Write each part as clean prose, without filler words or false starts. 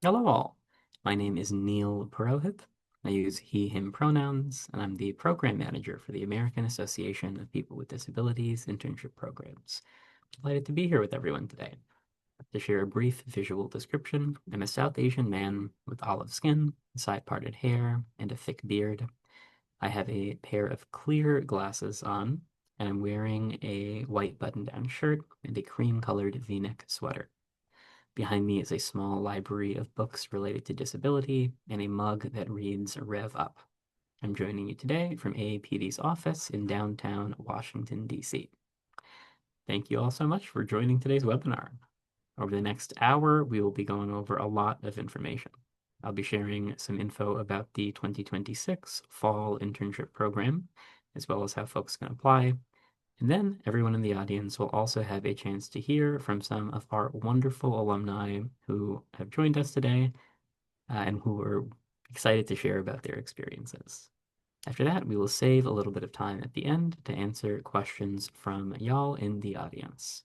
Hello all. My name is Neil Purohit. I use he, him pronouns, and I'm the program manager for the American Association of People with Disabilities Internship Programs. Delighted to be here with everyone today. To share a brief visual description, I'm a South Asian man with olive skin, side-parted hair, and a thick beard. I have a pair of clear glasses on, and I'm wearing a white button-down shirt and a cream-colored V-neck sweater. Behind me is a small library of books related to disability and a mug that reads Rev Up. I'm joining you today from AAPD's office in downtown Washington, D.C. Thank you all so much for joining today's webinar. Over the next hour, we will be going over a lot of information. I'll be sharing some info about the 2026 Fall Internship Program, as well as how folks can apply, and then everyone in the audience will also have a chance to hear from some of our wonderful alumni who have joined us today and who are excited to share about their experiences. After that, we will save a little bit of time at the end to answer questions from y'all in the audience.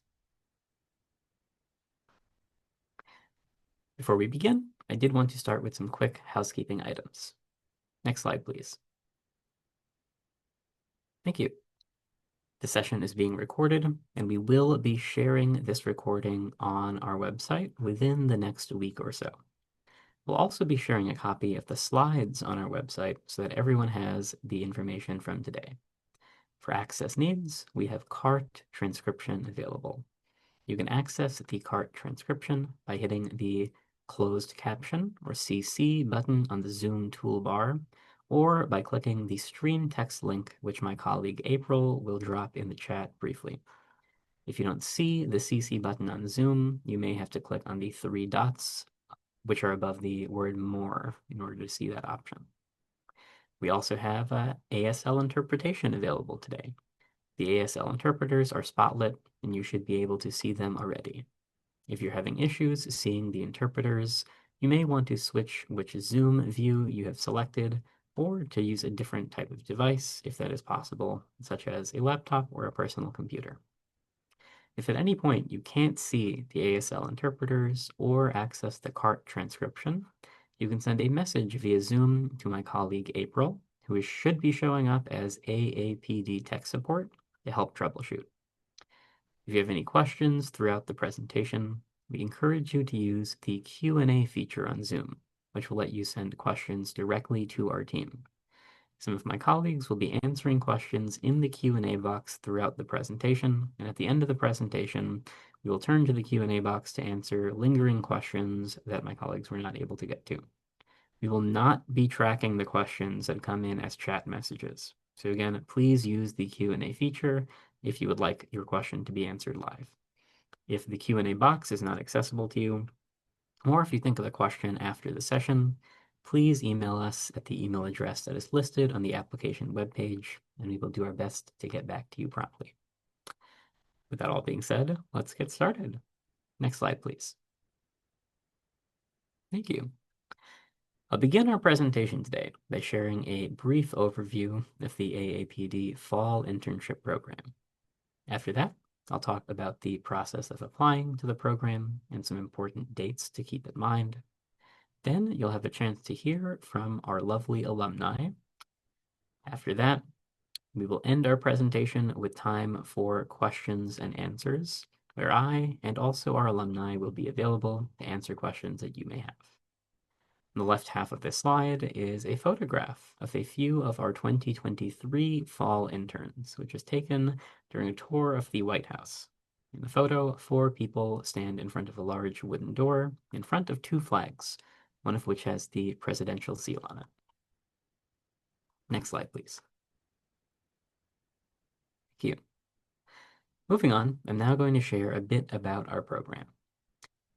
Before we begin, I did want to start with some quick housekeeping items. Next slide, please. Thank you. The session is being recorded, and we will be sharing this recording on our website within the next week or so. We'll also be sharing a copy of the slides on our website so that everyone has the information from today. For access needs, we have CART transcription available. You can access the CART transcription by hitting the closed caption or CC button on the Zoom toolbar, or by clicking the stream text link, which my colleague April will drop in the chat briefly. If you don't see the CC button on Zoom, you may have to click on the three dots, which are above the word more, in order to see that option. We also have ASL interpretation available today. The ASL interpreters are spotlit, and you should be able to see them already. If you're having issues seeing the interpreters, you may want to switch which Zoom view you have selected, or to use a different type of device if that is possible, such as a laptop or a personal computer. If at any point you can't see the ASL interpreters or access the CART transcription, you can send a message via Zoom to my colleague April, who should be showing up as AAPD tech support to help troubleshoot. If you have any questions throughout the presentation, we encourage you to use the Q&A feature on Zoom, which will let you send questions directly to our team. Some of my colleagues will be answering questions in the Q&A box throughout the presentation, and at the end of the presentation, we will turn to the Q&A box to answer lingering questions that my colleagues were not able to get to. We will not be tracking the questions that come in as chat messages. So again, please use the Q&A feature if you would like your question to be answered live. If the Q&A box is not accessible to you, or if you think of a question after the session, please email us at the email address that is listed on the application webpage, and we will do our best to get back to you promptly. With that all being said, let's get started. Next slide, please. Thank you. I'll begin our presentation today by sharing a brief overview of the AAPD Fall Internship Program. After that, I'll talk about the process of applying to the program and some important dates to keep in mind. Then you'll have a chance to hear from our lovely alumni. After that, we will end our presentation with time for questions and answers, where I and also our alumni will be available to answer questions that you may have. On the left half of this slide is a photograph of a few of our 2023 fall interns, which was taken during a tour of the White House. In the photo, four people stand in front of a large wooden door in front of two flags, one of which has the presidential seal on it. Next slide, please. Thank you. Moving on, I'm now going to share a bit about our program.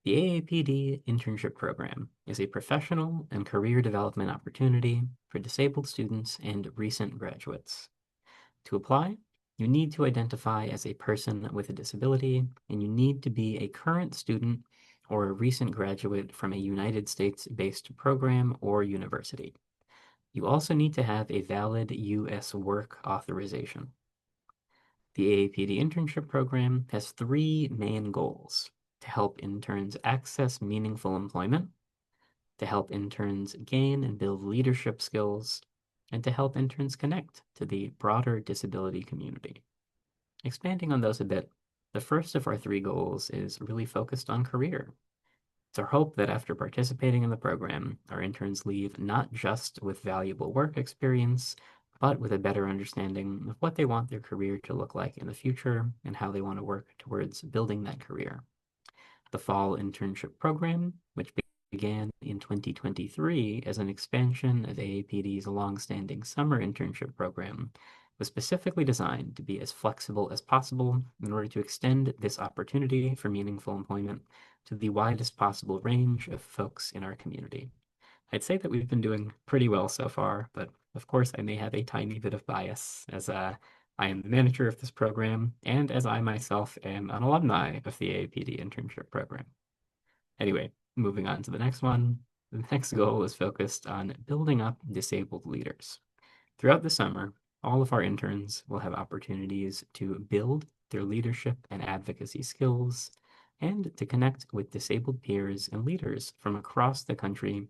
The AAPD Internship Program is a professional and career development opportunity for disabled students and recent graduates. To apply, you need to identify as a person with a disability, and you need to be a current student or a recent graduate from a United States-based program or university. You also need to have a valid U.S. work authorization. The AAPD Internship Program has three main goals: to help interns access meaningful employment, to help interns gain and build leadership skills, and to help interns connect to the broader disability community. Expanding on those a bit, the first of our three goals is really focused on career. It's our hope that after participating in the program, our interns leave not just with valuable work experience, but with a better understanding of what they want their career to look like in the future and how they want to work towards building that career. The Fall Internship Program, which began in 2023 as an expansion of AAPD's longstanding summer internship program, was specifically designed to be as flexible as possible in order to extend this opportunity for meaningful employment to the widest possible range of folks in our community. I'd say that we've been doing pretty well so far, but of course I may have a tiny bit of bias as I am the manager of this program and as I myself am an alumni of the AAPD internship program. Anyway, moving on to the next one. The next goal is focused on building up disabled leaders. Throughout the summer, all of our interns will have opportunities to build their leadership and advocacy skills and to connect with disabled peers and leaders from across the country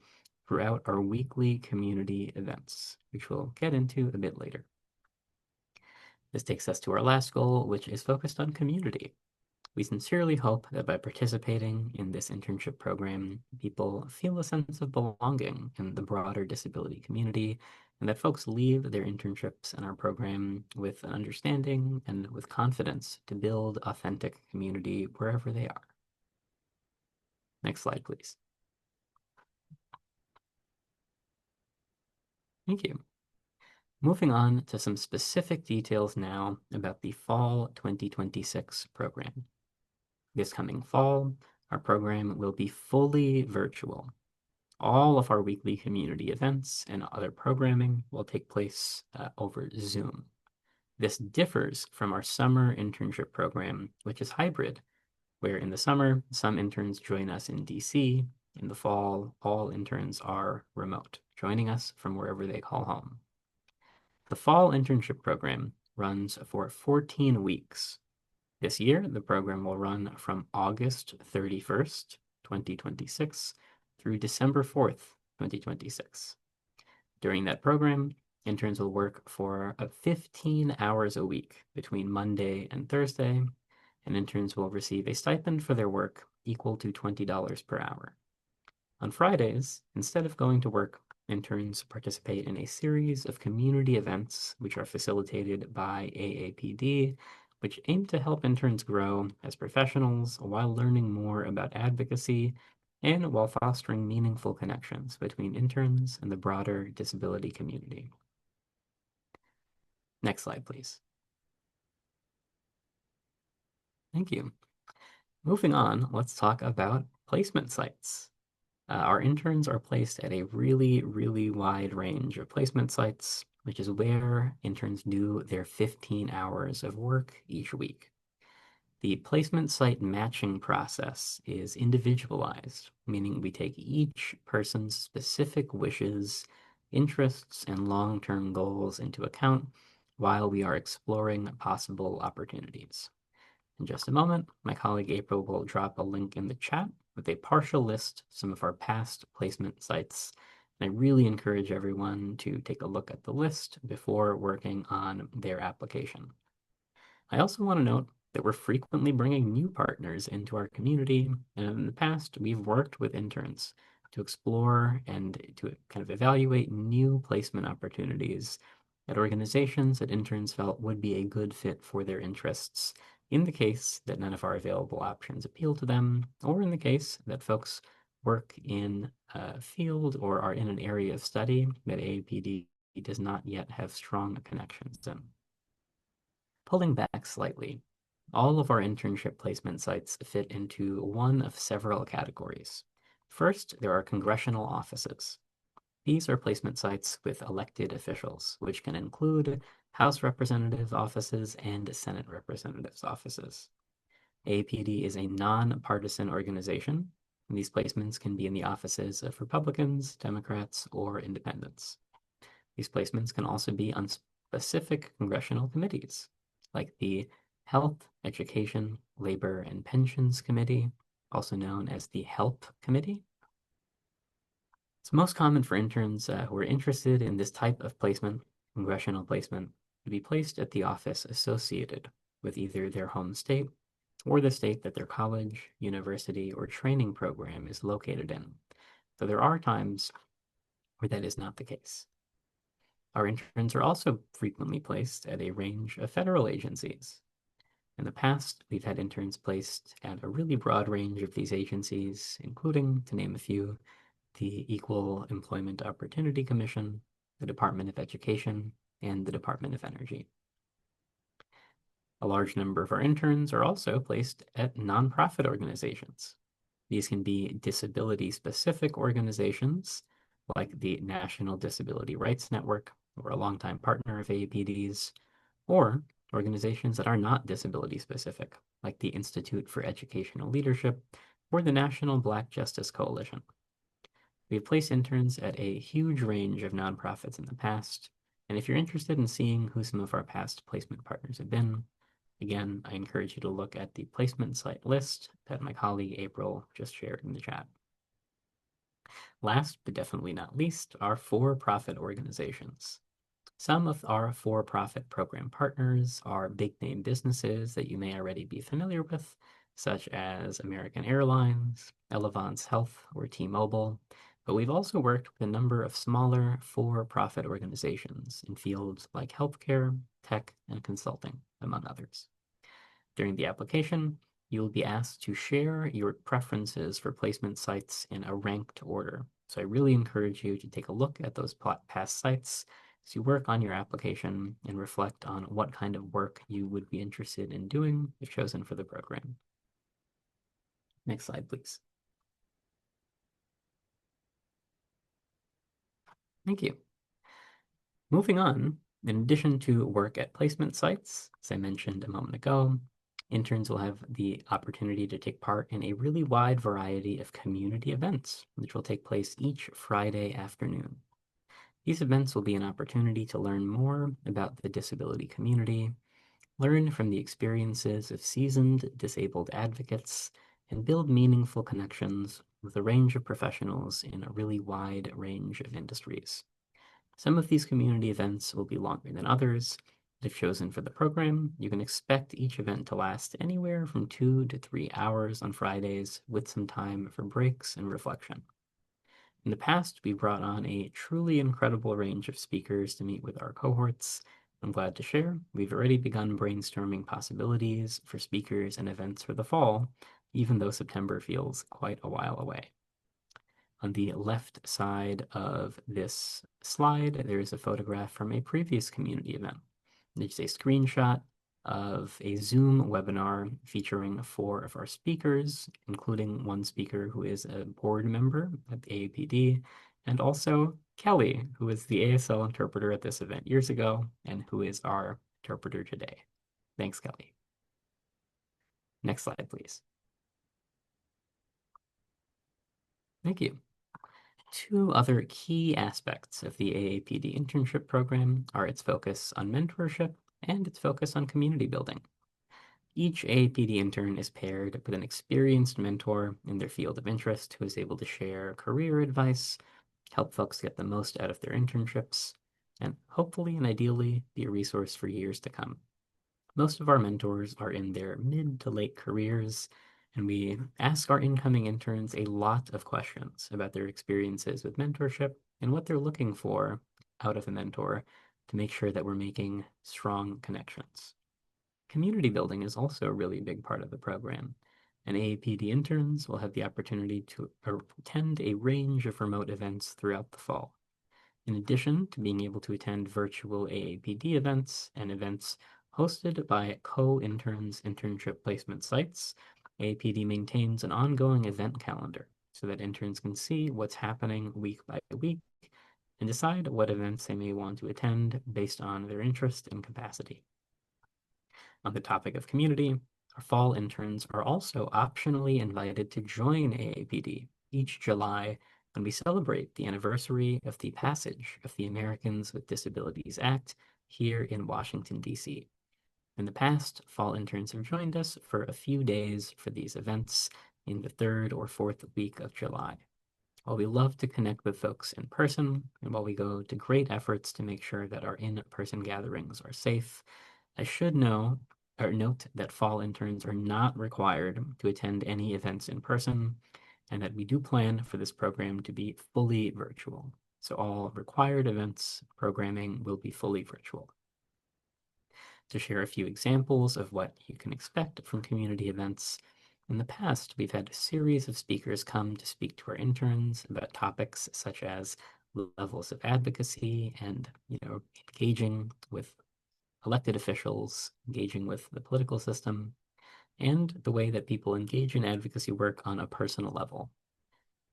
throughout our weekly community events, which we'll get into a bit later. This takes us to our last goal, which is focused on community. We sincerely hope that by participating in this internship program, people feel a sense of belonging in the broader disability community, and that folks leave their internships in our program with an understanding and with confidence to build authentic community wherever they are. Next slide, please. Thank you. Moving on to some specific details now about the Fall 2026 program. This coming fall, our program will be fully virtual. All of our weekly community events and other programming will take place over Zoom. This differs from our summer internship program, which is hybrid, where in the summer, some interns join us in DC. In the fall, all interns are remote, joining us from wherever they call home. The Fall Internship Program runs for 14 weeks. This year, the program will run from August 31st, 2026 through December 4th, 2026. During that program, interns will work for 15 hours a week between Monday and Thursday, and interns will receive a stipend for their work equal to $20 per hour. On Fridays, instead of going to work, interns participate in a series of community events which are facilitated by AAPD, which aim to help interns grow as professionals while learning more about advocacy and while fostering meaningful connections between interns and the broader disability community. Next slide, please. Thank you. Moving on, let's talk about placement sites. Our interns are placed at a really, really wide range of placement sites, which is where interns do their 15 hours of work each week. The placement site matching process is individualized, meaning we take each person's specific wishes, interests, and long-term goals into account while we are exploring possible opportunities. In just a moment, my colleague April will drop a link in the chat with a partial list of some of our past placement sites. And I really encourage everyone to take a look at the list before working on their application. I also want to note that we're frequently bringing new partners into our community, and in the past, we've worked with interns to explore and to kind of evaluate new placement opportunities at organizations that interns felt would be a good fit for their interests in the case that none of our available options appeal to them, or in the case that folks work in a field or are in an area of study that AAPD does not yet have strong connections in. Pulling back slightly, all of our internship placement sites fit into one of several categories. First, there are congressional offices. These are placement sites with elected officials, which can include House representative offices and Senate representatives offices. AAPD is a nonpartisan organization, and these placements can be in the offices of Republicans, Democrats, or independents. These placements can also be on specific congressional committees, like the Health, Education, Labor, and Pensions Committee, also known as the HELP Committee, It's most common for interns who are interested in this type of placement, congressional placement, to be placed at the office associated with either their home state or the state that their college, university, or training program is located in. So there are times where that is not the case. Our interns are also frequently placed at a range of federal agencies. In the past, we've had interns placed at a really broad range of these agencies, including, to name a few, the Equal Employment Opportunity Commission, the Department of Education, and the Department of Energy. A large number of our interns are also placed at nonprofit organizations. These can be disability-specific organizations like the National Disability Rights Network, or a longtime partner of AAPD's, or organizations that are not disability-specific, like the Institute for Educational Leadership or the National Black Justice Coalition. We have placed interns at a huge range of nonprofits in the past, and if you're interested in seeing who some of our past placement partners have been, again, I encourage you to look at the placement site list that my colleague April just shared in the chat. Last, but definitely not least, are for-profit organizations. Some of our for-profit program partners are big-name businesses that you may already be familiar with, such as American Airlines, Elevance Health, or T-Mobile, but we've also worked with a number of smaller for-profit organizations in fields like healthcare, tech, and consulting, among others. During the application, you will be asked to share your preferences for placement sites in a ranked order. So I really encourage you to take a look at those past sites as you work on your application and reflect on what kind of work you would be interested in doing if chosen for the program. Next slide, please. Thank you. Moving on, in addition to work at placement sites, as I mentioned a moment ago, interns will have the opportunity to take part in a really wide variety of community events, which will take place each Friday afternoon. These events will be an opportunity to learn more about the disability community, learn from the experiences of seasoned disabled advocates, and build meaningful connections with a range of professionals in a really wide range of industries. Some of these community events will be longer than others. If chosen for the program, you can expect each event to last anywhere from 2 to 3 hours on Fridays, with some time for breaks and reflection. In the past, we brought on a truly incredible range of speakers to meet with our cohorts. I'm glad to share we've already begun brainstorming possibilities for speakers and events for the fall, even though September feels quite a while away. On the left side of this slide, there's a photograph from a previous community event. It's a screenshot of a Zoom webinar featuring 4 of our speakers, including one speaker who is a board member at the AAPD, and also Kelly, who was the ASL interpreter at this event years ago, and who is our interpreter today. Thanks, Kelly. Next slide, please. Thank you. 2 other key aspects of the AAPD internship program are its focus on mentorship and its focus on community building. Each AAPD intern is paired with an experienced mentor in their field of interest who is able to share career advice, help folks get the most out of their internships, and hopefully and ideally be a resource for years to come. Most of our mentors are in their mid to late careers, and we ask our incoming interns a lot of questions about their experiences with mentorship and what they're looking for out of a mentor to make sure that we're making strong connections. Community building is also a really big part of the program, and AAPD interns will have the opportunity to attend a range of remote events throughout the fall. In addition to being able to attend virtual AAPD events and events hosted by co-interns internship placement sites, AAPD maintains an ongoing event calendar so that interns can see what's happening week by week and decide what events they may want to attend based on their interest and capacity. On the topic of community, our fall interns are also optionally invited to join AAPD each July when we celebrate the anniversary of the passage of the Americans with Disabilities Act here in Washington, D.C. In the past, fall interns have joined us for a few days for these events in the 3rd or 4th week of July. While we love to connect with folks in person, and while we go to great efforts to make sure that our in-person gatherings are safe, I should know or note that fall interns are not required to attend any events in person, and that we do plan for this program to be fully virtual. So all required events programming will be fully virtual. To share a few examples of what you can expect from community events, in the past, we've had a series of speakers come to speak to our interns about topics such as levels of advocacy and, engaging with elected officials, engaging with the political system, and the way that people engage in advocacy work on a personal level.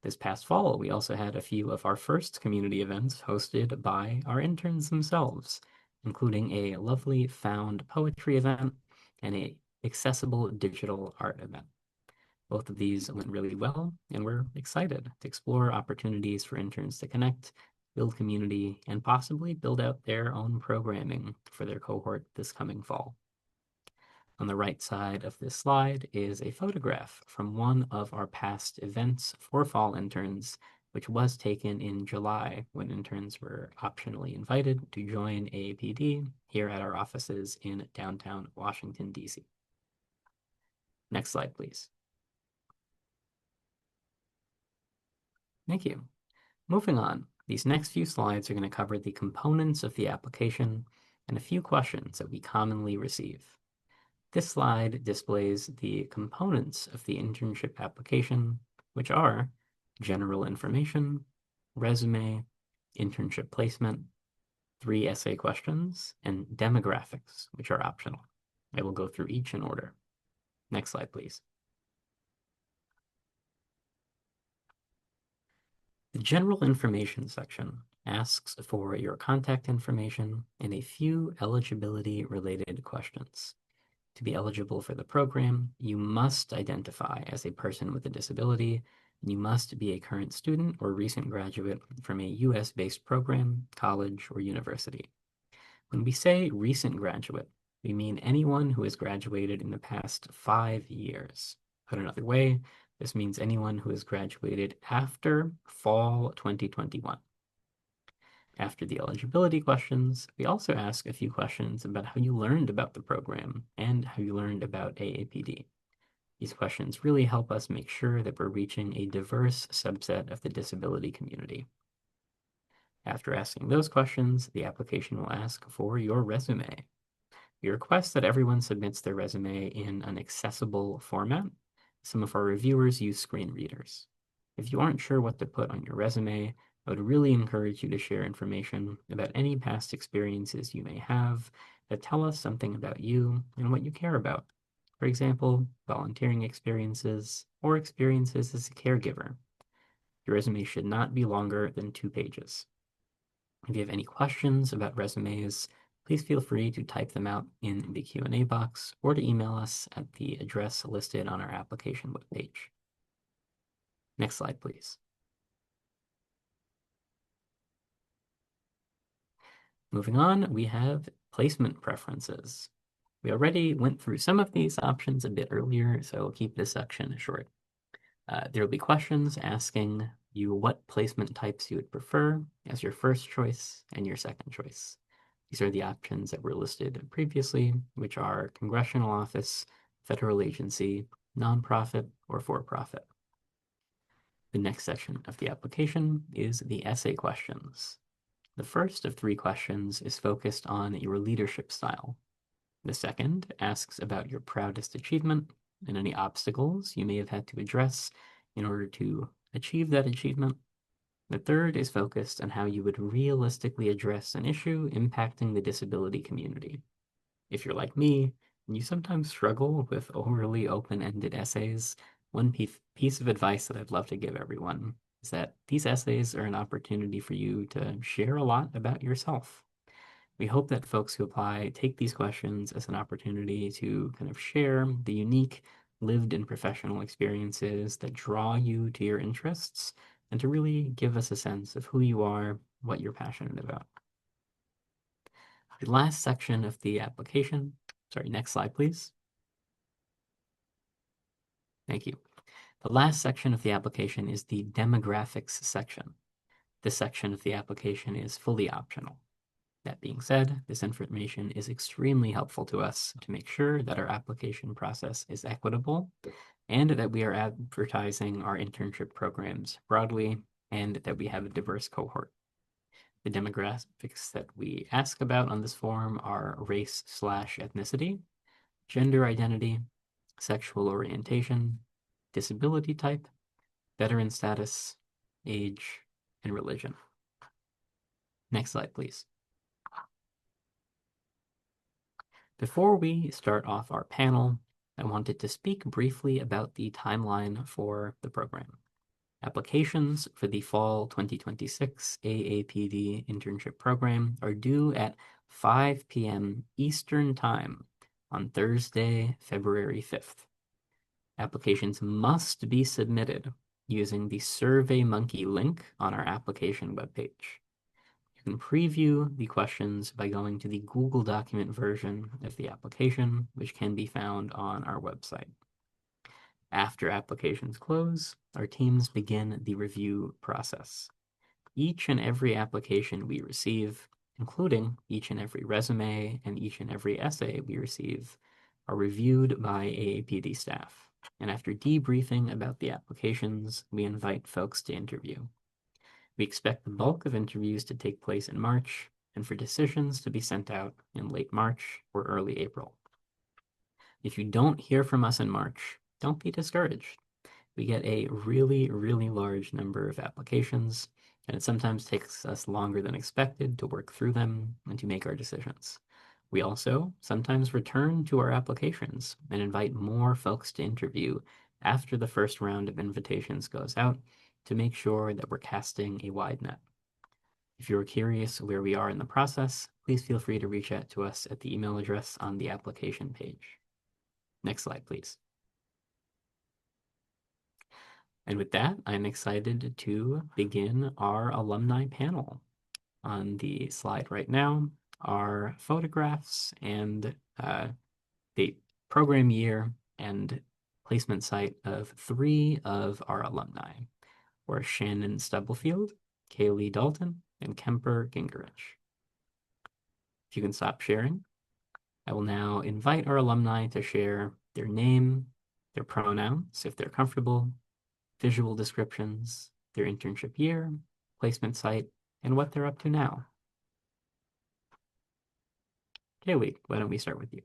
This past fall, we also had a few of our first community events hosted by our interns themselves, including a lovely found poetry event and a accessible digital art event. Both of these went really well, and we're excited to explore opportunities for interns to connect, build community, and possibly build out their own programming for their cohort this coming fall. On the right side of this slide is a photograph from one of our past events for fall interns, which was taken in July when interns were optionally invited to join AAPD here at our offices in downtown Washington, D.C. Next slide, please. Thank you. Moving on, these next few slides are going to cover the components of the application and a few questions that we commonly receive. This slide displays the components of the internship application, which are general information, resume, internship placement, 3 essay questions, and demographics, which are optional. I will go through each in order. Next slide, please. The general information section asks for your contact information and a few eligibility-related questions. To be eligible for the program, you must identify as a person with a disability, and you must be a current student or recent graduate from a US-based program, college, or university. When we say recent graduate, we mean anyone who has graduated in the past 5 years. Put another way, this means anyone who has graduated after fall 2021. After the eligibility questions, we also ask a few questions about how you learned about the program and how you learned about AAPD. These questions really help us make sure that we're reaching a diverse subset of the disability community. After asking those questions, the application will ask for your resume. We request that everyone submits their resume in an accessible format. Some of our reviewers use screen readers. If you aren't sure what to put on your resume, I would really encourage you to share information about any past experiences you may have that tell us something about you and what you care about. For example, volunteering experiences or experiences as a caregiver. Your resume should not be longer than 2 pages. If you have any questions about resumes, please feel free to type them out in the Q&A box or to email us at the address listed on our application webpage. Next slide, please. Moving on, we have placement preferences. We already went through some of these options a bit earlier, so I'll keep this section short. There will be questions asking you what placement types you would prefer as your first choice and your second choice. These are the options that were listed previously, which are congressional office, federal agency, nonprofit, or for-profit. The next section of the application is the essay questions. The first of 3 questions is focused on your leadership style. The second asks about your proudest achievement and any obstacles you may have had to address in order to achieve that achievement. The third is focused on how you would realistically address an issue impacting the disability community. If you're like me, and you sometimes struggle with overly open-ended essays, one piece of advice that I'd love to give everyone is that these essays are an opportunity for you to share a lot about yourself. We hope that folks who apply take these questions as an opportunity to kind of share the unique lived and professional experiences that draw you to your interests and to really give us a sense of who you are, what you're passionate about. The last section of the application, sorry, next slide, please. Thank you. The last section of the application is the demographics section. This section of the application is fully optional. That being said, this information is extremely helpful to us to make sure that our application process is equitable and that we are advertising our internship programs broadly and that we have a diverse cohort. The demographics that we ask about on this form are race/ethnicity, gender identity, sexual orientation, disability type, veteran status, age, and religion. Next slide, please. Before we start off our panel, I wanted to speak briefly about the timeline for the program. Applications for the Fall 2026 AAPD Internship Program are due at 5 p.m. Eastern Time on Thursday, February 5th. Applications must be submitted using the SurveyMonkey link on our application webpage. You can preview the questions by going to the Google document version of the application, which can be found on our website. After applications close, our teams begin the review process. Each and every application we receive, including each and every resume and each and every essay we receive, are reviewed by AAPD staff. And after debriefing about the applications, we invite folks to interview. We expect the bulk of interviews to take place in March and for decisions to be sent out in late March or early April. If you don't hear from us in March, don't be discouraged. We get a really, really large number of applications, and it sometimes takes us longer than expected to work through them and to make our decisions. We also sometimes return to our applications and invite more folks to interview after the first round of invitations goes out to make sure that we're casting a wide net. If you're curious where we are in the process, please feel free to reach out to us at the email address on the application page. Next slide, please. And with that, I'm excited to begin our alumni panel. On the slide right now are photographs and the program year and placement site of 3 of our alumni, or Shannon Stubblefield, Kaylee Dalton, and Kemper Gingerich. If you can stop sharing, I will now invite our alumni to share their name, their pronouns, if they're comfortable, visual descriptions, their internship year, placement site, and what they're up to now. Kaylee, why don't we start with you?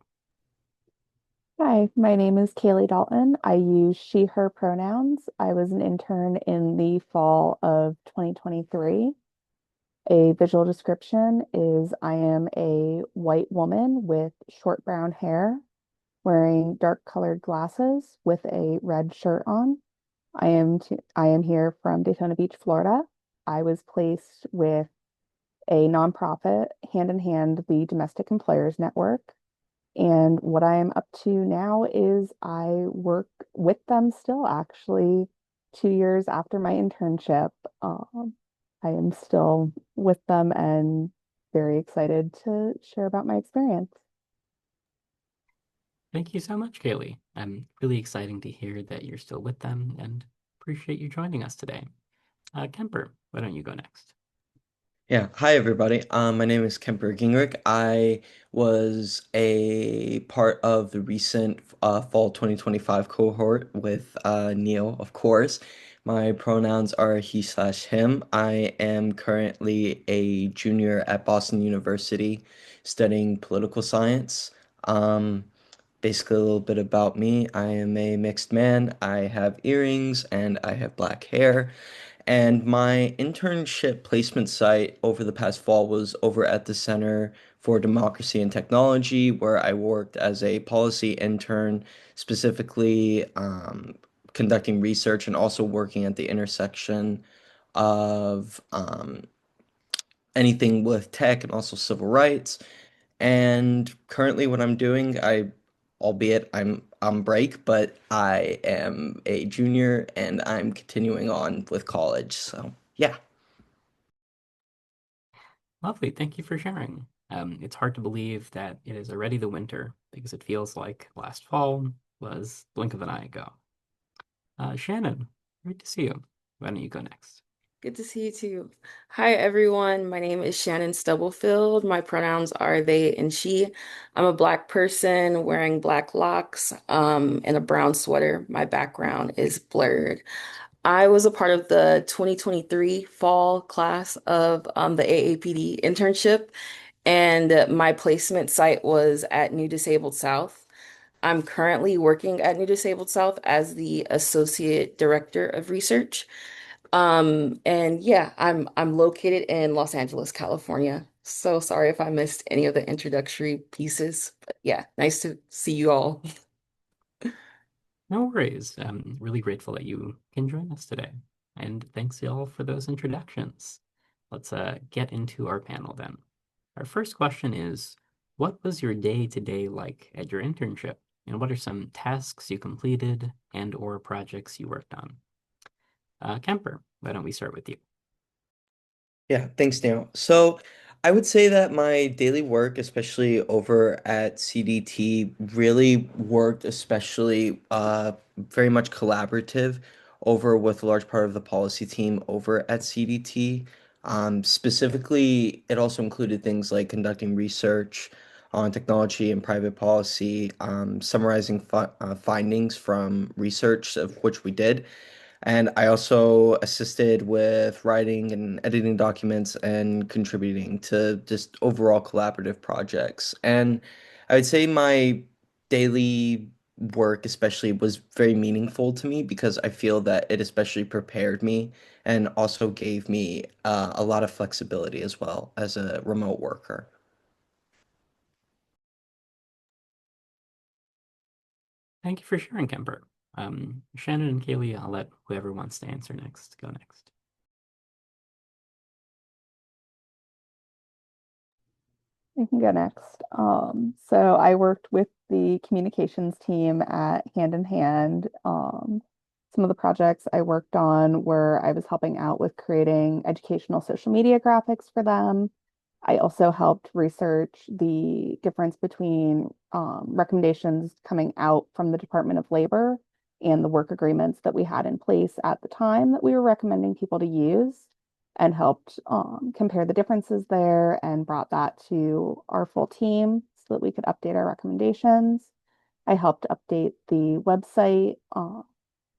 Hi, my name is Kaylee Dalton. I use she, her pronouns. I was an intern in the fall of 2023. A visual description is I am a white woman with short brown hair, wearing dark colored glasses with a red shirt on. I am here from Daytona Beach, Florida. I was placed with a nonprofit, Hand in Hand, the Domestic Employers Network. And what I am up to now is I work with them still, actually, 2 years after my internship. I am still with them and very excited to share about my experience. Thank you so much, Kaylee. I'm really excited to hear that you're still with them and appreciate you joining us today. Kemper, why don't you go next? Yeah, hi everybody. My name is Kemper Gingrich. I was a part of the recent fall 2025 cohort with Neil, of course. My pronouns are he/him. I am currently a junior at Boston University studying political science. Um, Basically, a little bit about me. I am a mixed man. I have earrings and I have black hair. And my internship placement site over the past fall was over at the Center for Democracy and Technology, where I worked as a policy intern, specifically conducting research and also working at the intersection of anything with tech and also civil rights. And currently, what I'm doing, albeit I'm on break, but I am a junior and I'm continuing on with college. So, yeah. Lovely, thank you for sharing. It's hard to believe that it is already the winter because it feels like last fall was blink of an eye ago. Shannon, great to see you. Why don't you go next? Good to see you too. Hi, everyone. My name is Shannon Stubblefield. My pronouns are they and she. I'm a Black person wearing black locks, and a brown sweater. My background is blurred. I was a part of the 2023 fall class of the AAPD internship, and my placement site was at New Disabled South. I'm currently working at New Disabled South as the Associate Director of Research. And yeah, I'm located in Los Angeles, California. So sorry if I missed any of the introductory pieces, but yeah, nice to see you all. No worries. I'm really grateful that you can join us today. And thanks y'all for those introductions. Let's get into our panel then. Our first question is, what was your day-to-day like at your internship? And what are some tasks you completed and or projects you worked on? Kemper, why don't we start with you? Yeah, thanks, Daniel. So I would say that my daily work, especially over at CDT, really worked especially very much collaborative over with a large part of the policy team over at CDT. Specifically, it also included things like conducting research on technology and private policy, summarizing findings from research of which we did. And I also assisted with writing and editing documents and contributing to just overall collaborative projects. And I would say my daily work especially was very meaningful to me because I feel that it especially prepared me and also gave me a lot of flexibility as well as a remote worker. Thank you for sharing, Kemper. Shannon and Kaylee, I'll let whoever wants to answer next go next. I can go next. So I worked with the communications team at Hand in Hand. Some of the projects I worked on were I was helping out with creating educational social media graphics for them. I also helped research the difference between recommendations coming out from the Department of Labor and the work agreements that we had in place at the time that we were recommending people to use, and helped compare the differences there and brought that to our full team so that we could update our recommendations. I helped update the website,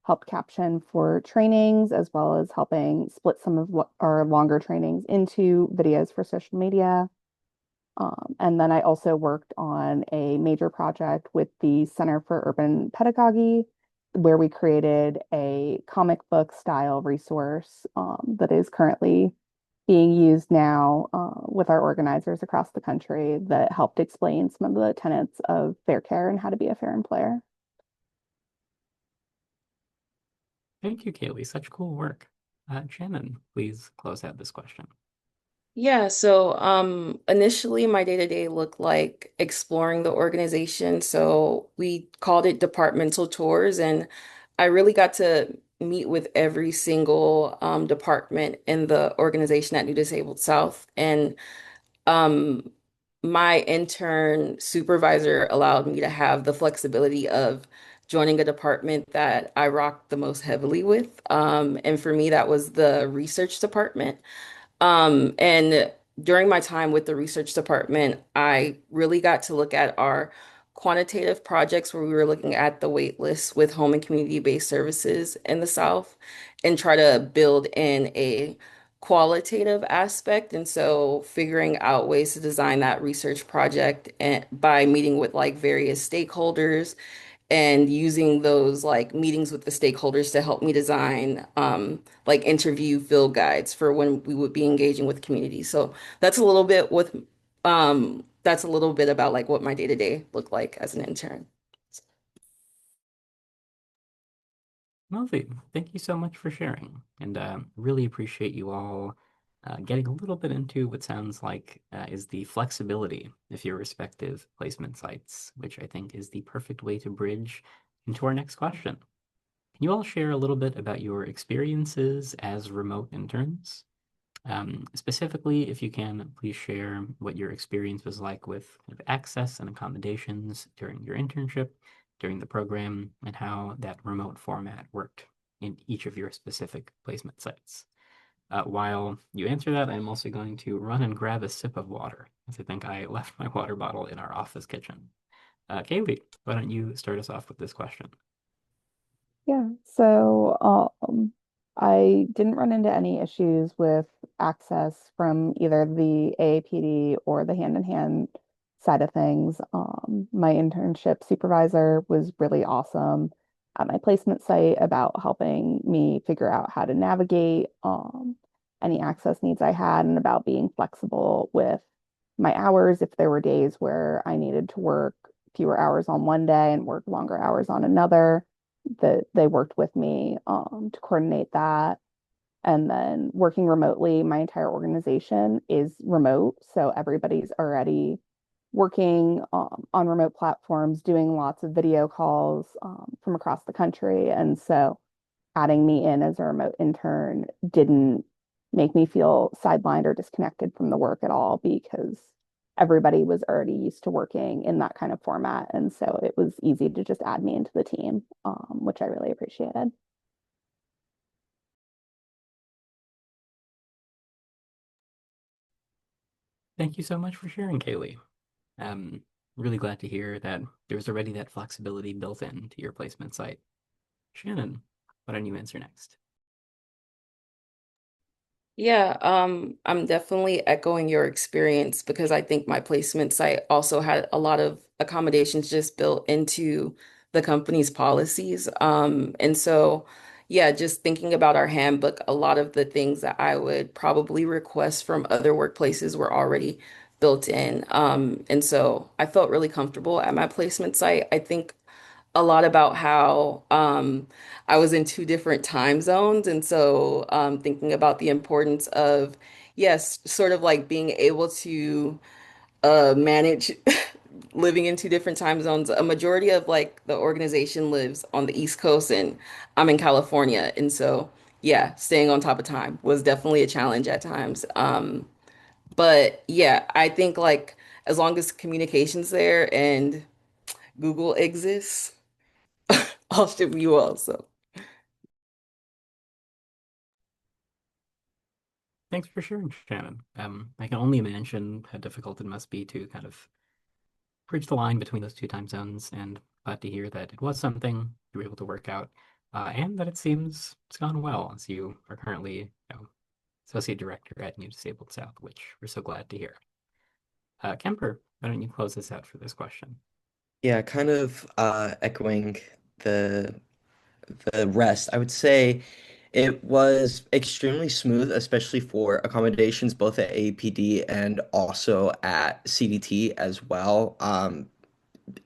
helped caption for trainings, as well as helping split some of what our longer trainings into videos for social media. And then I also worked on a major project with the Center for Urban Pedagogy, where we created a comic book style resource that is currently being used now with our organizers across the country that helped explain some of the tenets of fair care and how to be a fair employer. Thank you, Kaylee. Such cool work. Shannon, please close out this question. Yeah, so initially my day-to-day looked like exploring the organization. So we called it departmental tours, and I really got to meet with every single department in the organization at New Disabled South. And um, my intern supervisor allowed me to have the flexibility of joining a department that I rocked the most heavily with. And for me, that was the research department. And during my time with the research department, I really got to look at our quantitative projects where we were looking at the wait lists with home and community-based services in the South and try to build in a qualitative aspect. And so figuring out ways to design that research project and by meeting with like various stakeholders and using those like meetings with the stakeholders to help me design like interview field guides for when we would be engaging with community. So that's a little bit about like what my day-to-day looked like as an intern. Lovely. Thank you so much for sharing. And really appreciate you all getting a little bit into what sounds like is the flexibility of your respective placement sites, which I think is the perfect way to bridge into our next question. Can you all share a little bit about your experiences as remote interns? Specifically, if you can, please share what your experience was like with kind of access and accommodations during your internship, during the program and how that remote format worked in each of your specific placement sites. While you answer that, I'm also going to run and grab a sip of water, as I think I left my water bottle in our office kitchen. Kaylee, why don't you start us off with this question? Yeah, so I didn't run into any issues with access from either the AAPD or the hand-in-hand side of things. My internship supervisor was really awesome at my placement site about helping me figure out how to navigate any access needs I had and about being flexible with my hours if there were days where I needed to work fewer hours on one day and work longer hours on another that they worked with me to coordinate that. And then working remotely, my entire organization is remote. So everybody's already working on remote platforms, doing lots of video calls from across the country. And so adding me in as a remote intern didn't make me feel sidelined or disconnected from the work at all because everybody was already used to working in that kind of format. And so it was easy to just add me into the team, which I really appreciated. Thank you so much for sharing, Kaylee. Um, really glad to hear that there's already that flexibility built into your placement site. Shannon, why don't you answer next? Yeah, I'm definitely echoing your experience because I think my placement site also had a lot of accommodations just built into the company's policies. And so, yeah, just thinking about our handbook, a lot of the things that I would probably request from other workplaces were already built in. And so I felt really comfortable at my placement site. I think a lot about how I was in two different time zones. And so thinking about the importance of, yes, sort of like being able to manage living in two different time zones. A majority of like the organization lives on the East Coast and I'm in California. And so, yeah, staying on top of time was definitely a challenge at times. But yeah, I think like as long as communication's there and Google exists, I'll ship you also. Thanks for sharing, Shannon. I can only imagine how difficult it must be to kind of bridge the line between those two time zones, and glad to hear that it was something you were able to work out, and that it seems it's gone well as you are currently, associate director at New Disabled South, which we're so glad to hear. Kemper, why don't you close this out for this question? Yeah, kind of echoing the the rest. I would say it was extremely smooth, especially for accommodations both at AAPD and also at CDT as well.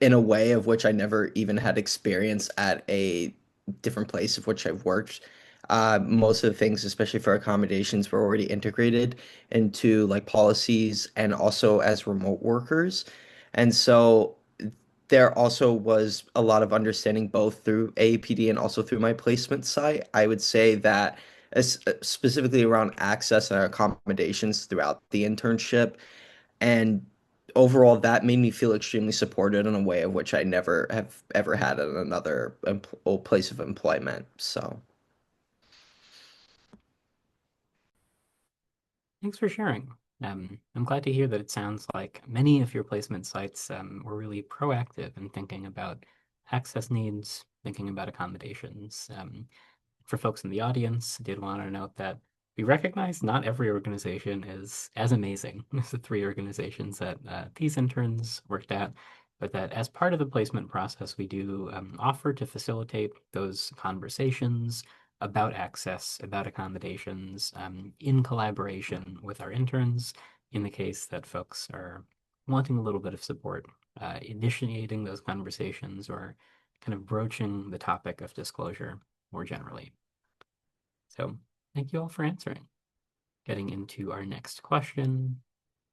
In a way of which I never even had experience at a different place of which I've worked. Most of the things, especially for accommodations, were already integrated into like policies and also as remote workers. And so there also was a lot of understanding both through AAPD and also through my placement site. I would say that specifically around access and accommodations throughout the internship. And overall, that made me feel extremely supported in a way of which I never have ever had at another place of employment. So, Thanks for sharing. I'm glad to hear that it sounds like many of your placement sites were really proactive in thinking about access needs, thinking about accommodations. For folks in the audience, I did want to note that we recognize not every organization is as amazing as the three organizations that these interns worked at, but that as part of the placement process, we do offer to facilitate those conversations about access, about accommodations, in collaboration with our interns, in the case that folks are wanting a little bit of support, initiating those conversations or kind of broaching the topic of disclosure more generally. So thank you all for answering. Getting into our next question.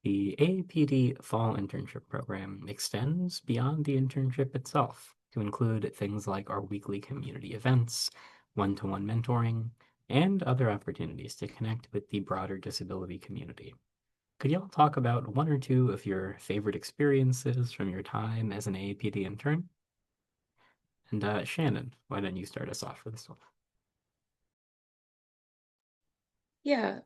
The AAPD Fall Internship Program extends beyond the internship itself to include things like our weekly community events, one-to-one mentoring, and other opportunities to connect with the broader disability community. Could y'all talk about one or two of your favorite experiences from your time as an AAPD intern? And Shannon, why don't you start us off for this one? Yeah.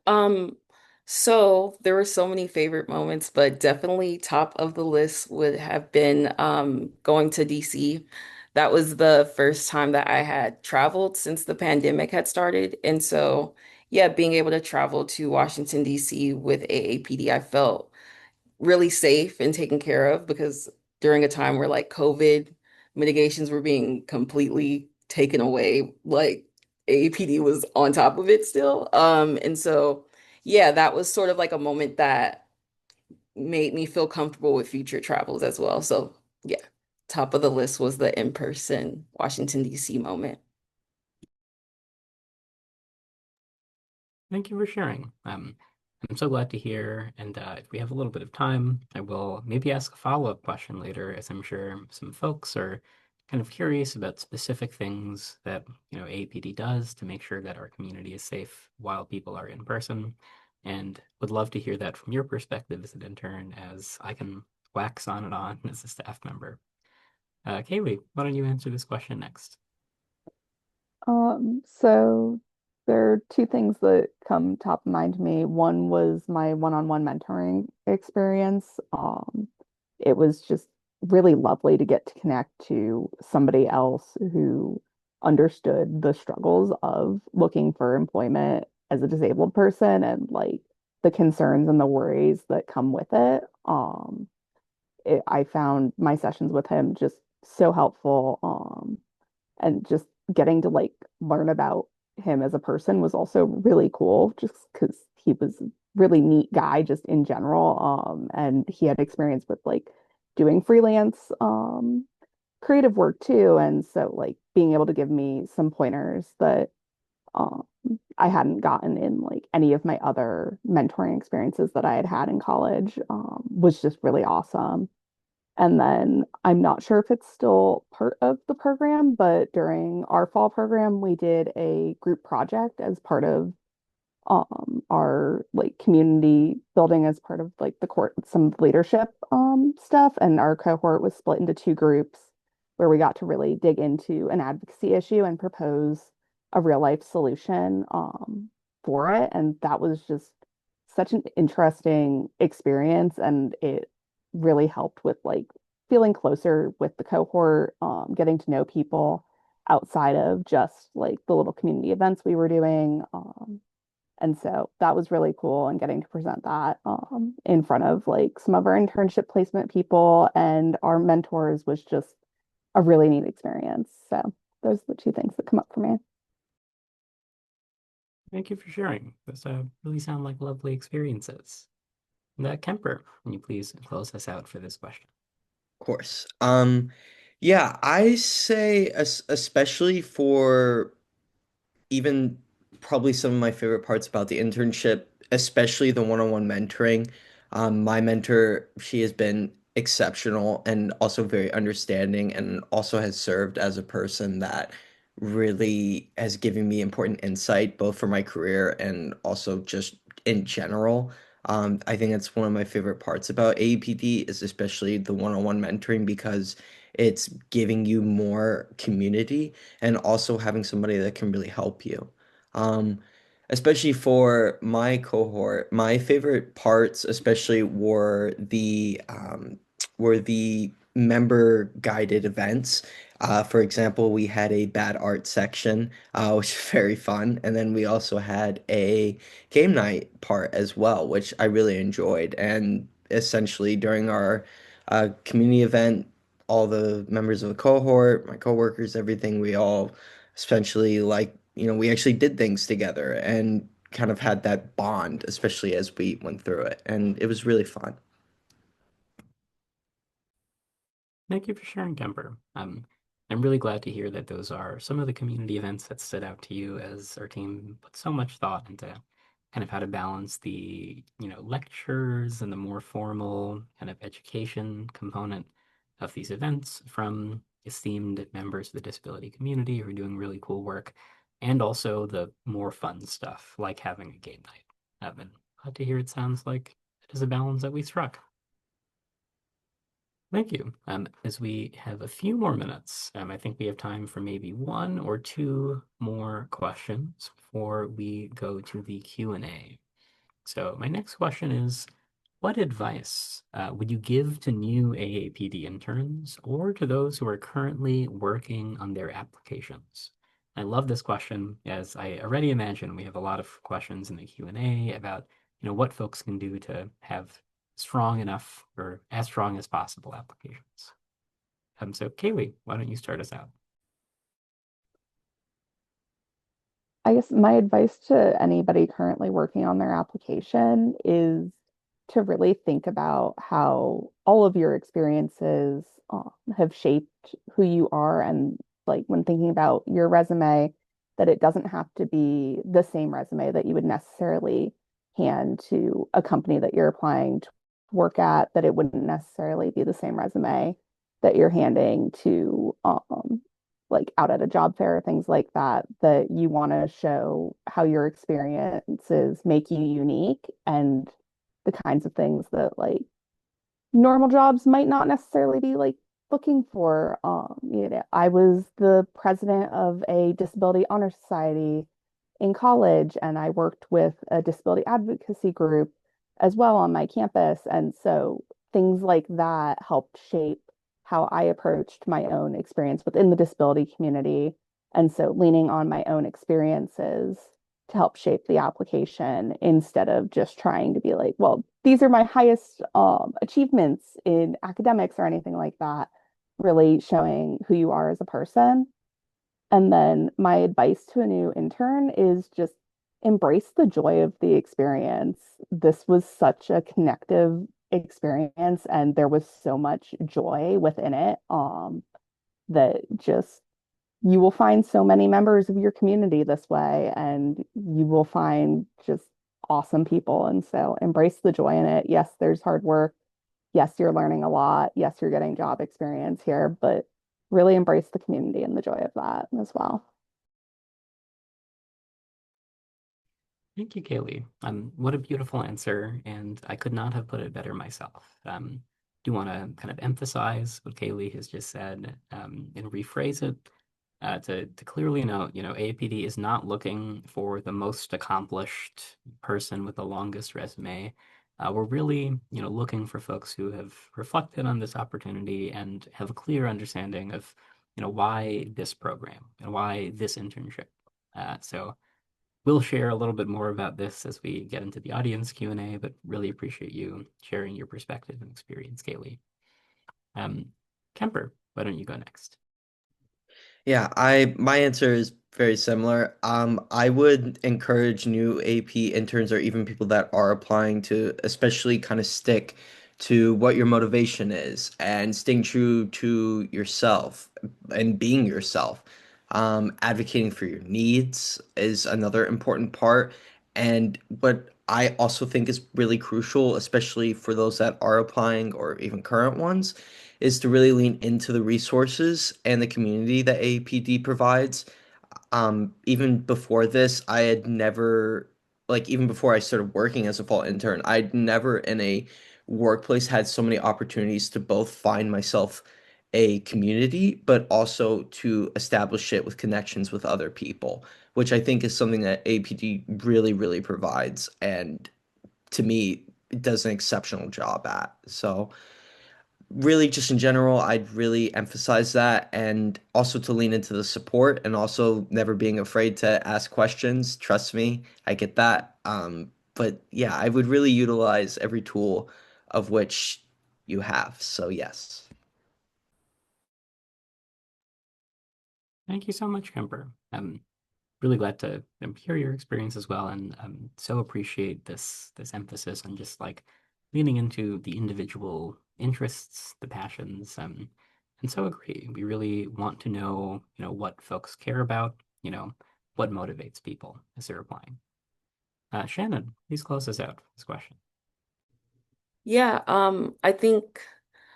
So there were so many favorite moments, but definitely top of the list would have been going to DC. That was the first time that I had traveled since the pandemic had started. And so, yeah, being able to travel to Washington, DC with AAPD, I felt really safe and taken care of because during a time where like COVID mitigations were being completely taken away, like AAPD was on top of it still. And so yeah, that was sort of like a moment that made me feel comfortable with future travels as well. So yeah, top of the list was the in-person Washington, DC moment. Thank you for sharing. I'm so glad to hear. And if we have a little bit of time, I will maybe ask a follow-up question later, as I'm sure some folks are kind of curious about specific things that, AAPD does to make sure that our community is safe while people are in person. And would love to hear that from your perspective as an intern, as I can wax on and on as a staff member. Kaylee, why don't you answer this question next? So there are two things that come top of mind to me. One was my one-on-one mentoring experience. It was just really lovely to get to connect to somebody else who understood the struggles of looking for employment as a disabled person and like the concerns and the worries that come with it. I found my sessions with him just so helpful. And just getting to like learn about him as a person was also really cool just because he was a really neat guy just in general. And he had experience with like doing freelance creative work too. And so like being able to give me some pointers that um I hadn't gotten in like any of my other mentoring experiences that I had had in college was just really awesome. And then I'm not sure if it's still part of the program, but during our fall program, we did a group project as part of our like community building as part of like the court some leadership stuff. And our cohort was split into two groups where we got to really dig into an advocacy issue and propose a real life solution for it. And that was just such an interesting experience, and it really helped with like feeling closer with the cohort, getting to know people outside of just like the little community events we were doing. And so that was really cool, and getting to present that in front of like some of our internship placement people and our mentors was just a really neat experience. So those are the two things that come up for me. Thank you for sharing. Those really sound like lovely experiences. And Kemper, can you please close us out for this question? Of course. Yeah, I say especially for even probably some of my favorite parts about the internship, especially the one-on-one mentoring. My mentor, she has been exceptional and also very understanding, and also has served as a person that really has given me important insight, both for my career and also just in general. I think that's one of my favorite parts about AAPD is especially the one-on-one mentoring because it's giving you more community and also having somebody that can really help you. Um, Especially for my cohort, my favorite parts especially were the member guided events. For example, we had a bad art section, which was very fun, and then we also had a game night part as well, which I really enjoyed. And essentially during our community event, all the members of the cohort, my coworkers, everything, we all essentially we actually did things together and kind of had that bond, especially as we went through it. And it was really fun. Thank you for sharing, Kemper. I'm really glad to hear that those are some of the community events that stood out to you, as our team put so much thought into kind of how to balance the, lectures and the more formal kind of education component of these events from esteemed members of the disability community who are doing really cool work, and also the more fun stuff like having a game night. And glad to hear it sounds like it is a balance that we struck. Thank you. As we have a few more minutes, I think we have time for maybe one or two more questions before we go to the Q&A. So my next question is, what advice would you give to new AAPD interns or to those who are currently working on their applications? I love this question, as I already imagine we have a lot of questions in the Q&A about, what folks can do to have strong enough or as strong as possible applications. So Kaylee, why don't you start us out? I guess my advice to anybody currently working on their application is to really think about how all of your experiences have shaped who you are. And like when thinking about your resume, that it doesn't have to be the same resume that you would necessarily hand to a company that you're applying to work at, that it wouldn't necessarily be the same resume that you're handing to like out at a job fair, things like that, that you want to show how your experiences make you unique and the kinds of things that like normal jobs might not necessarily be like looking for. I was the president of a disability honor society in college, and I worked with a disability advocacy group as well on my campus. And so things like that helped shape how I approached my own experience within the disability community. And so leaning on my own experiences to help shape the application instead of just trying to be like, well, these are my highest achievements in academics or anything like that, really showing who you are as a person. And then my advice to a new intern is just embrace the joy of the experience. This was such a connective experience, and there was so much joy within it, that just you will find so many members of your community this way, and you will find just awesome people. And so embrace the joy in it. Yes, there's hard work. Yes, you're learning a lot. Yes, you're getting job experience here, but really embrace the community and the joy of that as well. Thank you, Kaylee. What a beautiful answer, and I could not have put it better myself. Do want to kind of emphasize what Kaylee has just said, and rephrase it to clearly note, AAPD is not looking for the most accomplished person with the longest resume. We're really, looking for folks who have reflected on this opportunity and have a clear understanding of, why this program and why this internship. So we'll share a little bit more about this as we get into the audience Q&A, but really appreciate you sharing your perspective and experience, Kaylee. Kemper, why don't you go next? Yeah, my answer is very similar. I would encourage new AP interns or even people that are applying to especially kind of stick to what your motivation is and staying true to yourself and being yourself. Advocating for your needs is another important part. And what I also think is really crucial, especially for those that are applying or even current ones, is to really lean into the resources and the community that AAPD provides. Even before this, I had never, like, even before I started working as a fall intern, I'd never in a workplace had so many opportunities to both find myself a community, but also to establish it with connections with other people, which I think is something that AAPD really, really provides. And to me, it does an exceptional job at. So, really just in general, I'd really emphasize that and also to lean into the support and also never being afraid to ask questions. Trust me, I get that. But yeah, I would really utilize every tool of which you have. So yes. Thank you so much, Kemper. I'm really glad to hear your experience as well, and so appreciate this emphasis on just like leaning into the individual interests, the passions, and so agree. We really want to know, what folks care about, what motivates people as they're applying. Shannon, please close us out with this question. Yeah, I think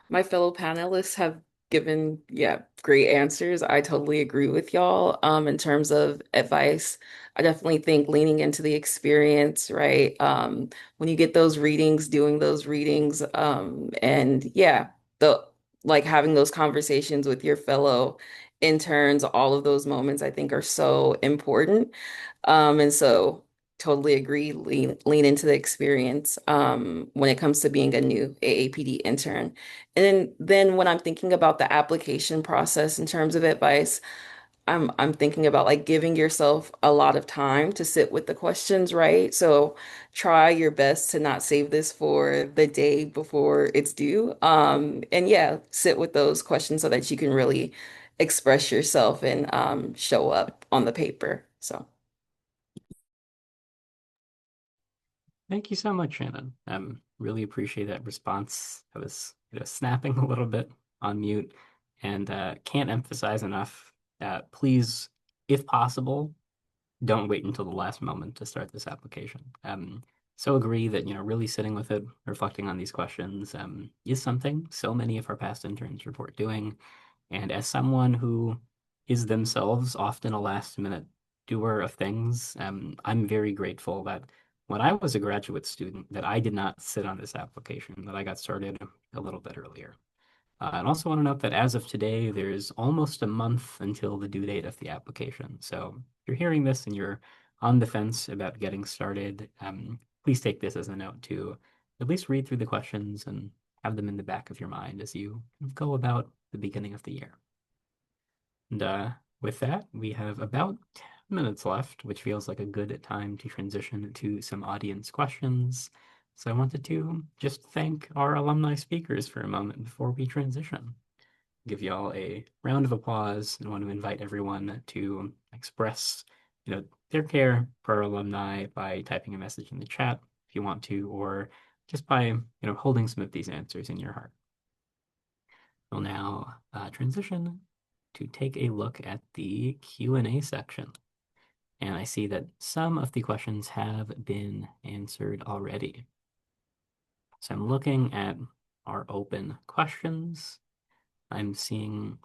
my fellow panelists have given, yeah, great answers. I totally agree with y'all. In terms of advice, I definitely think leaning into the experience, right? When you get those readings, doing those readings, and yeah, the like having those conversations with your fellow interns, all of those moments I think are so important. And so totally agree, lean into the experience when it comes to being a new AAPD intern. And then when I'm thinking about the application process in terms of advice, I'm thinking about like giving yourself a lot of time to sit with the questions, right? So try your best to not save this for the day before it's due. And yeah, sit with those questions so that you can really express yourself and show up on the paper. So Thank you so much, Shannon. Really appreciate that response. I was, snapping a little bit on mute, and can't emphasize enough. Please, if possible, don't wait until the last moment to start this application. So agree that, really sitting with it, reflecting on these questions, is something so many of our past interns report doing. And as someone who is themselves often a last minute doer of things, I'm very grateful that when I was a graduate student, that I did not sit on this application, that I got started a little bit earlier. I also want to note that as of today, there's almost a month until the due date of the application. So if you're hearing this and you're on the fence about getting started, please take this as a note to at least read through the questions and have them in the back of your mind as you go about the beginning of the year. And with that, we have about 10 minutes left, which feels like a good time to transition to some audience questions. So I wanted to just thank our alumni speakers for a moment before we transition. Give y'all a round of applause and want to invite everyone to express, their care for our alumni by typing a message in the chat if you want to, or just by, holding some of these answers in your heart. We'll now transition to take a look at the Q&A section. And I see that some of the questions have been answered already. So I'm looking at our open questions. I'm seeing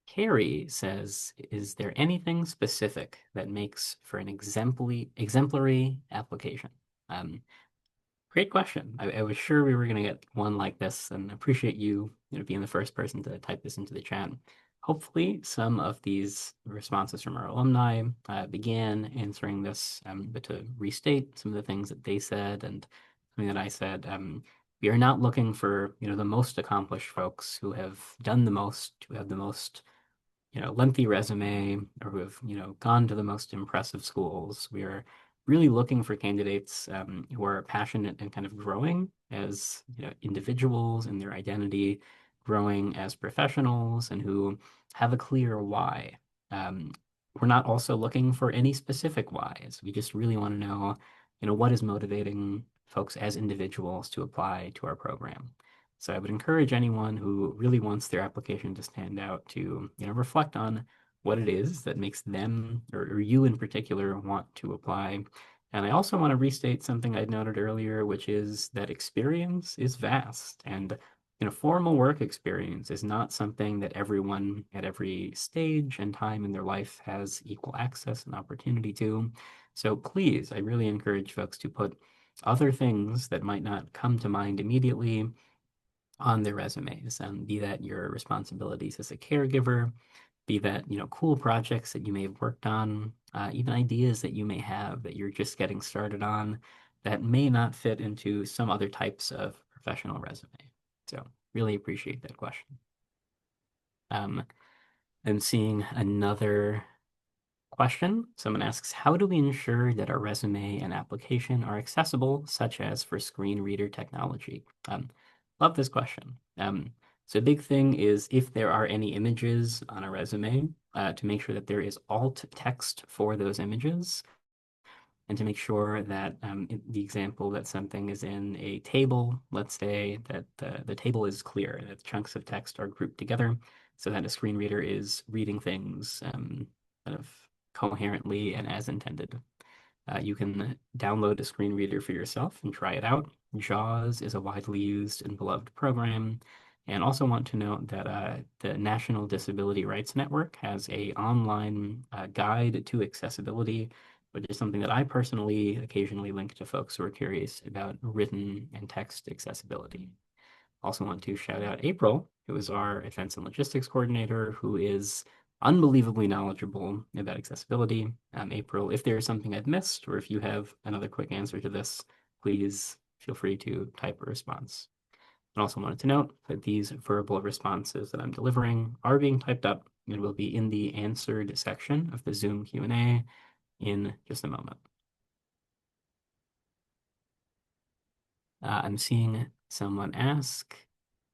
Carrie says, is there anything specific that makes for an exemplary application? Great question. I was sure we were going to get one like this, and appreciate you, being the first person to type this into the chat. Hopefully, some of these responses from our alumni began answering this, but to restate some of the things that they said and something that I said, we are not looking for, the most accomplished folks who have done the most, who have the most lengthy resume or who have, gone to the most impressive schools. We are really looking for candidates who are passionate and kind of growing as, individuals in their identity, growing as professionals, and who have a clear why. We're not also looking for any specific whys. We just really want to know, what is motivating folks as individuals to apply to our program. So I would encourage anyone who really wants their application to stand out to, reflect on what it is that makes them or you in particular want to apply. And I also want to restate something I'd noted earlier, which is that experience is vast, and formal work experience is not something that everyone at every stage and time in their life has equal access and opportunity to. So please, I really encourage folks to put other things that might not come to mind immediately on their resumes, be that your responsibilities as a caregiver, be that, cool projects that you may have worked on, even ideas that you may have that you're just getting started on that may not fit into some other types of professional resume. So really appreciate that question. I'm seeing another question. Someone asks, how do we ensure that our resume and application are accessible, such as for screen reader technology? Love this question. So a big thing is if there are any images on a resume, to make sure that there is alt text for those images, and to make sure that the example that something is in a table, let's say that the table is clear, that chunks of text are grouped together so that a screen reader is reading things kind of coherently and as intended. You can download a screen reader for yourself and try it out. JAWS is a widely used and beloved program. And also want to note that the National Disability Rights Network has a online guide to accessibility, which is something that I personally occasionally link to folks who are curious about written and text accessibility. Also want to shout out April, who is our Events and Logistics Coordinator, who is unbelievably knowledgeable about accessibility. April, if there's something I've missed, or if you have another quick answer to this, please feel free to type a response. I also wanted to note that these verbal responses that I'm delivering are being typed up and will be in the answered section of the Zoom Q&A in just a moment. I'm seeing someone ask,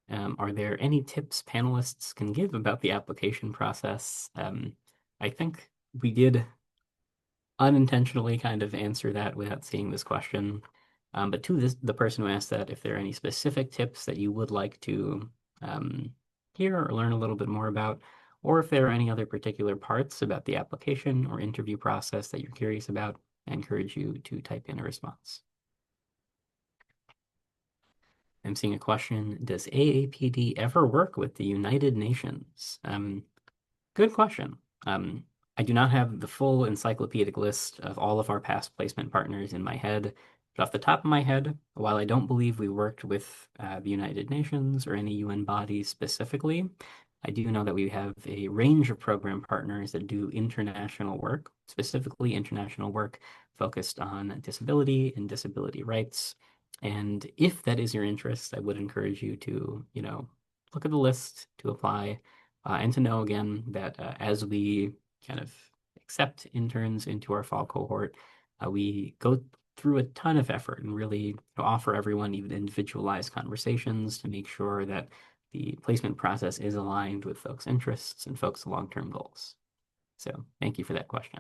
are there any tips panelists can give about the application process? I think we did unintentionally kind of answer that without seeing this question. But to the person who asked that, if there are any specific tips that you would like to hear or learn a little bit more about, or if there are any other particular parts about the application or interview process that you're curious about, I encourage you to type in a response. I'm seeing a question, does AAPD ever work with the United Nations? Good question. I do not have the full encyclopedic list of all of our past placement partners in my head, but off the top of my head, while I don't believe we worked with the United Nations or any UN bodies specifically, I do know that we have a range of program partners that do international work, specifically international work focused on disability and disability rights. And if that is your interest, I would encourage you to, look at the list to apply. And to know again that as we kind of accept interns into our fall cohort, we go through a ton of effort and really offer everyone even individualized conversations to make sure that the placement process is aligned with folks' interests and folks' long-term goals. So thank you for that question.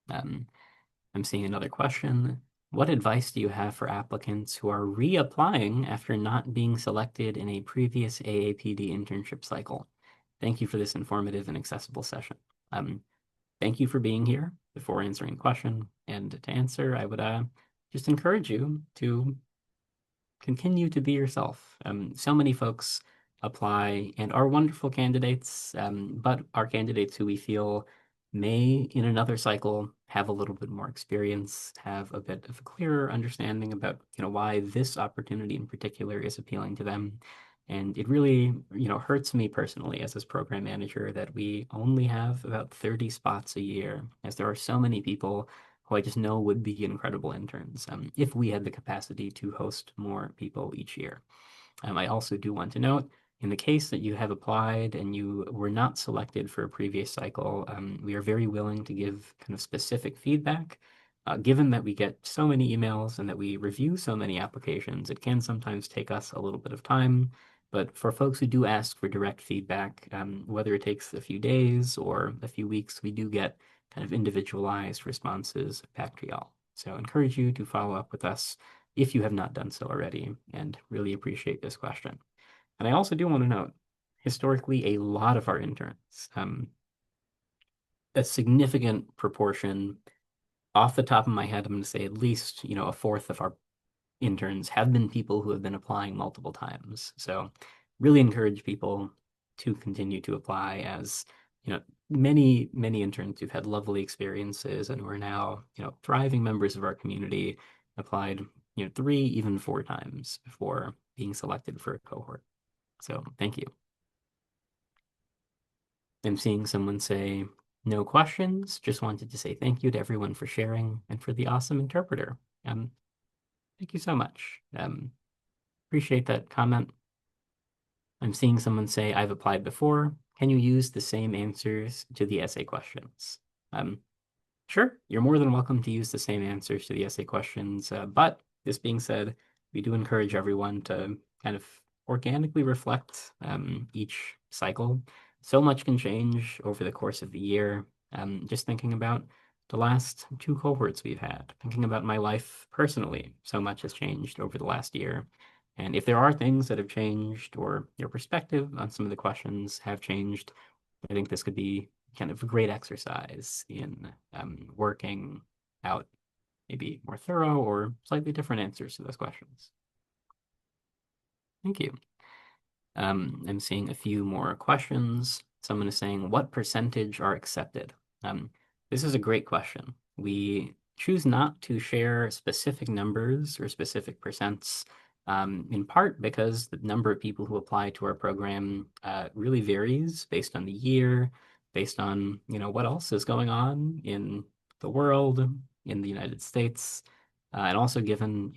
I'm seeing another question. What advice do you have for applicants who are reapplying after not being selected in a previous AAPD internship cycle? Thank you for this informative and accessible session. Thank you for being here before answering the question. And to answer, I would just encourage you to continue to be yourself. So many folks apply and are wonderful candidates, but are candidates who we feel may, in another cycle, have a little bit more experience, have a bit of a clearer understanding about, why this opportunity in particular is appealing to them. And it really, hurts me personally as this program manager that we only have about 30 spots a year, as there are so many people who I just know would be incredible interns if we had the capacity to host more people each year. I also do want to note, in the case that you have applied and you were not selected for a previous cycle, we are very willing to give kind of specific feedback. Given that we get so many emails and that we review so many applications, it can sometimes take us a little bit of time. But for folks who do ask for direct feedback, whether it takes a few days or a few weeks, we do get kind of individualized responses back to y'all. So I encourage you to follow up with us if you have not done so already, and really appreciate this question. And I also do want to note, historically, a lot of our interns, a significant proportion, off the top of my head, I'm going to say at least, a fourth of our interns have been people who have been applying multiple times. So really encourage people to continue to apply, as, many, many interns who've had lovely experiences and who are now, thriving members of our community applied, 3, even 4 times before being selected for a cohort. So thank you. I'm seeing someone say, no questions, just wanted to say thank you to everyone for sharing and for the awesome interpreter. Thank you so much. Appreciate that comment. I'm seeing someone say, I've applied before. Can you use the same answers to the essay questions? Sure, you're more than welcome to use the same answers to the essay questions. But this being said, we do encourage everyone to kind of organically reflect each cycle. So much can change over the course of the year. Just thinking about the last 2 cohorts we've had, thinking about my life personally, so much has changed over the last year. And if there are things that have changed or your perspective on some of the questions have changed, I think this could be kind of a great exercise in working out maybe more thorough or slightly different answers to those questions. Thank you. I'm seeing a few more questions. Someone is saying, what percentage are accepted? This is a great question. We choose not to share specific numbers or specific percents, in part because the number of people who apply to our program really varies based on the year, based on, what else is going on in the world, in the United States, and also given,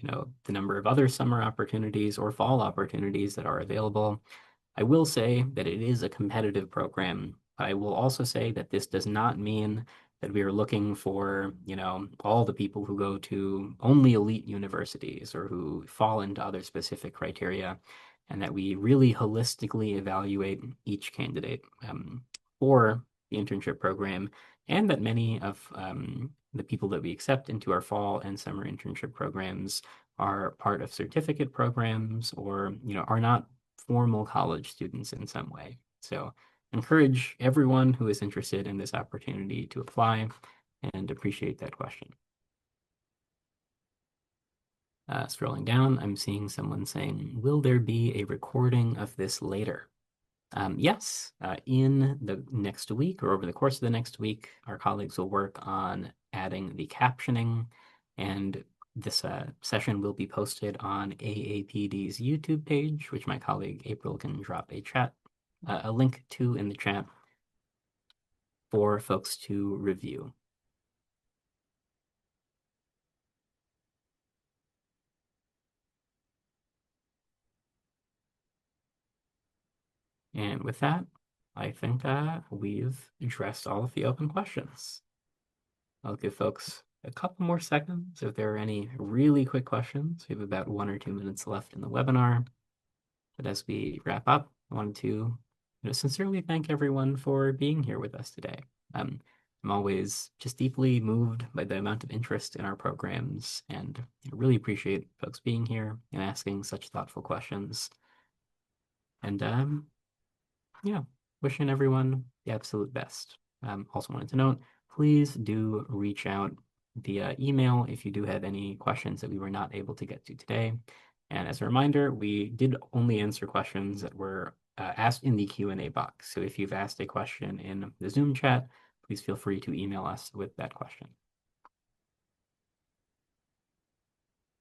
the number of other summer opportunities or fall opportunities that are available. I will say that it is a competitive program. I will also say that this does not mean that we are looking for, all the people who go to only elite universities or who fall into other specific criteria, and that we really holistically evaluate each candidate for the internship program, and that many of the people that we accept into our fall and summer internship programs are part of certificate programs or, are not formal college students in some way. So encourage everyone who is interested in this opportunity to apply and appreciate that question. Scrolling down, I'm seeing someone saying, will there be a recording of this later? Yes, in the next week or over the course of the next week, our colleagues will work on adding the captioning, and this session will be posted on AAPD's YouTube page, which my colleague April can drop a link to in the chat for folks to review. And with that, I think we've addressed all of the open questions. I'll give folks a couple more seconds if there are any really quick questions. We have about 1 or 2 minutes left in the webinar. But as we wrap up, I wanted to sincerely thank everyone for being here with us today. I'm always just deeply moved by the amount of interest in our programs, and really appreciate folks being here and asking such thoughtful questions. And yeah, wishing everyone the absolute best. Also wanted to note, please do reach out via email if you do have any questions that we were not able to get to today. And as a reminder, we did only answer questions that were asked in the Q&A box. So if you've asked a question in the Zoom chat, please feel free to email us with that question.